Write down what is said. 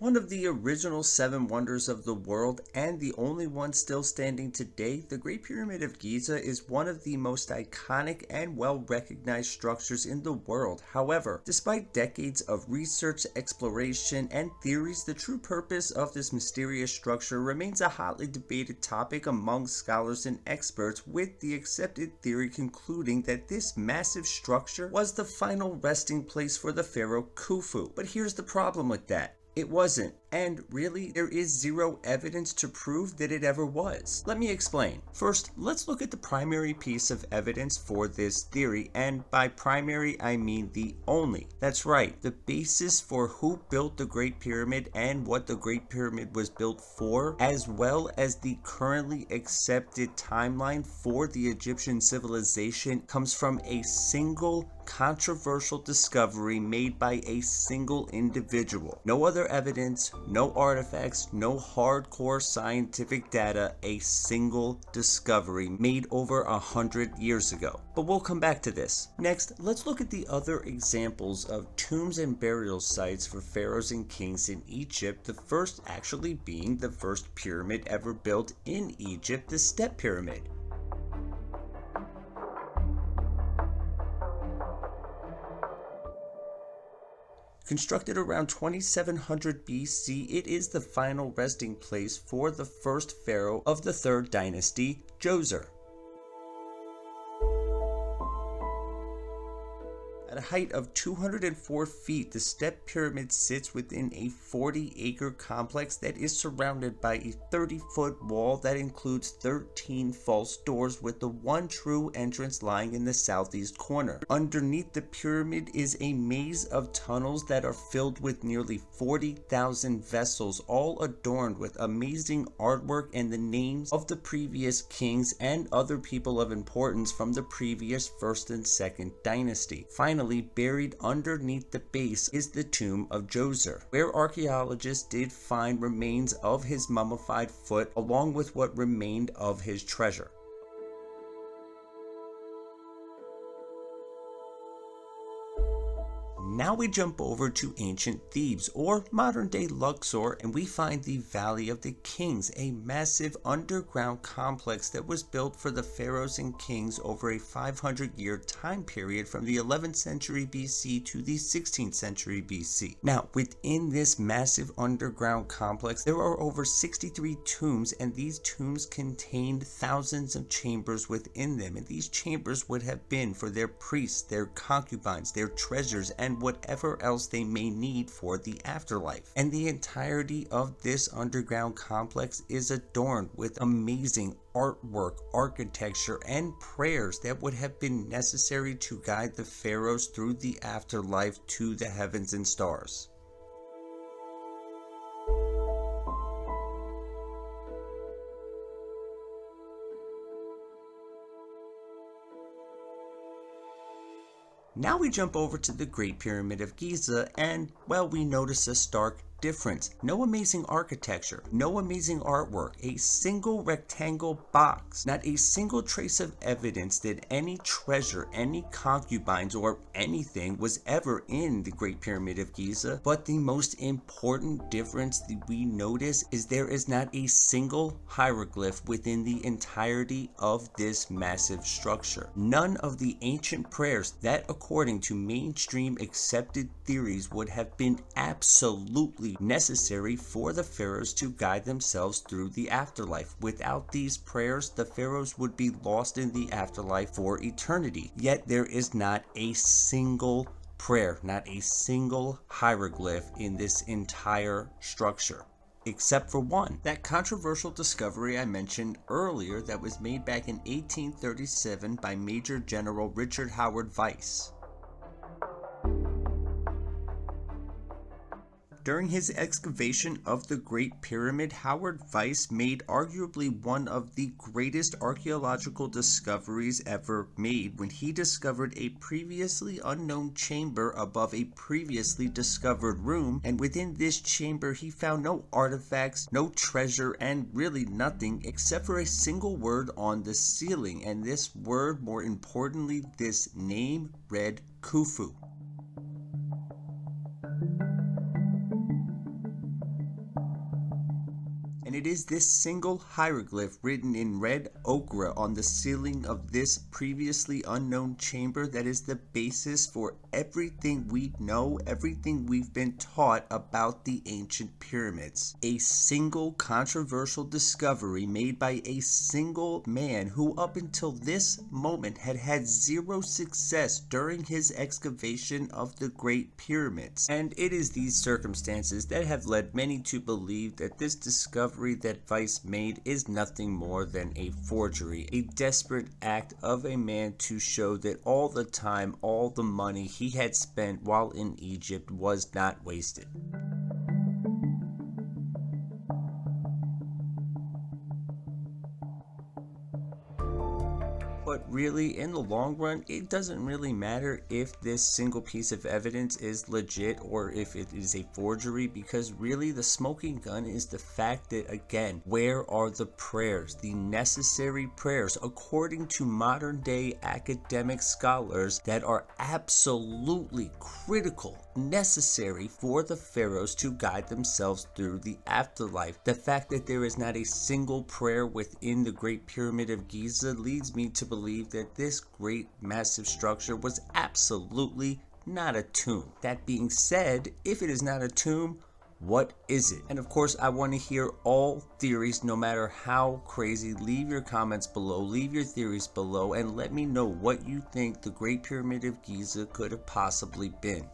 One of the original seven wonders of the world and the only one still standing today, the Great Pyramid of Giza is one of the most iconic and well-recognized structures in the world. However, despite decades of research, exploration, and theories, the true purpose of this mysterious structure remains a hotly debated topic among scholars and experts, with the accepted theory concluding that this massive structure was the final resting place for the Pharaoh Khufu. But here's the problem with that. It wasn't, and really, there is zero evidence to prove that it ever was. Let me explain. First, let's look at the primary piece of evidence for this theory, and by primary, I mean the only. That's right, the basis for who built the Great Pyramid and what the Great Pyramid was built for, as well as the currently accepted timeline for the Egyptian civilization, comes from a single controversial discovery made by a single individual. No other evidence, no artifacts, no hardcore scientific data, a single discovery made over 100 years ago. But we'll come back to this. Next, let's look at the other examples of tombs and burial sites for pharaohs and kings in Egypt, the first actually being the first pyramid ever built in Egypt, the Step Pyramid. Constructed around 2700 BC, it is the final resting place for the first pharaoh of the third dynasty, Djoser. At a height of 204 feet, the Step Pyramid sits within a 40-acre complex that is surrounded by a 30-foot wall that includes 13 false doors, with the one true entrance lying in the southeast corner. Underneath the pyramid is a maze of tunnels that are filled with nearly 40,000 vessels, all adorned with amazing artwork and the names of the previous kings and other people of importance from the previous first and second dynasty. Finally, buried underneath the base is the tomb of Djoser, where archaeologists did find remains of his mummified foot along with what remained of his treasure. Now we jump over to ancient Thebes, or modern-day Luxor, and we find the Valley of the Kings, a massive underground complex that was built for the pharaohs and kings over a 500-year time period from the 11th century BC to the 16th century BC. Now, within this massive underground complex, there are over 63 tombs, and these tombs contained thousands of chambers within them, and these chambers would have been for their priests, their concubines, their treasures, and whatever else they may need for the afterlife. And the entirety of this underground complex is adorned with amazing artwork, architecture, and prayers that would have been necessary to guide the pharaohs through the afterlife to the heavens and stars. Now we jump over to the Great Pyramid of Giza and, well, we notice a stark difference. No amazing architecture, no amazing artwork, a single rectangle box, not a single trace of evidence that any treasure, any concubines, or anything was ever in the Great Pyramid of Giza. But the most important difference that we notice is there is not a single hieroglyph within the entirety of this massive structure. None of the ancient prayers that, according to mainstream accepted theories, would have been absolutely necessary for the pharaohs to guide themselves through the afterlife. Without these prayers, the pharaohs would be lost in the afterlife for eternity. Yet there is not a single prayer, not a single hieroglyph in this entire structure. Except for one, that controversial discovery I mentioned earlier that was made back in 1837 by Major General Richard Howard Weiss. During his excavation of the Great Pyramid, Howard Weiss made arguably one of the greatest archaeological discoveries ever made when he discovered a previously unknown chamber above a previously discovered room, and within this chamber he found no artifacts, no treasure, and really nothing except for a single word on the ceiling, and this word, more importantly, this name, read Khufu. And it is this single hieroglyph written in red ochre on the ceiling of this previously unknown chamber that is the basis for everything we know, everything we've been taught about the ancient pyramids. A single controversial discovery made by a single man who up until this moment had had zero success during his excavation of the Great Pyramids. And it is these circumstances that have led many to believe that this discovery that Weiss made is nothing more than a forgery, a desperate act of a man to show that all the time, all the money he had spent while in Egypt was not wasted. But really, in the long run, it doesn't really matter if this single piece of evidence is legit or if it is a forgery, because really the smoking gun is the fact that, again, where are the prayers, the necessary prayers, according to modern day academic scholars, that are absolutely critical, necessary for the pharaohs to guide themselves through the afterlife. The fact that there is not a single prayer within the Great Pyramid of Giza leads me to believe that this great massive structure was absolutely not a tomb. That being said, if it is not a tomb, what is it? And of course, I want to hear all theories, no matter how crazy. Leave your comments below, leave your theories below, and let me know what you think the Great Pyramid of Giza could have possibly been.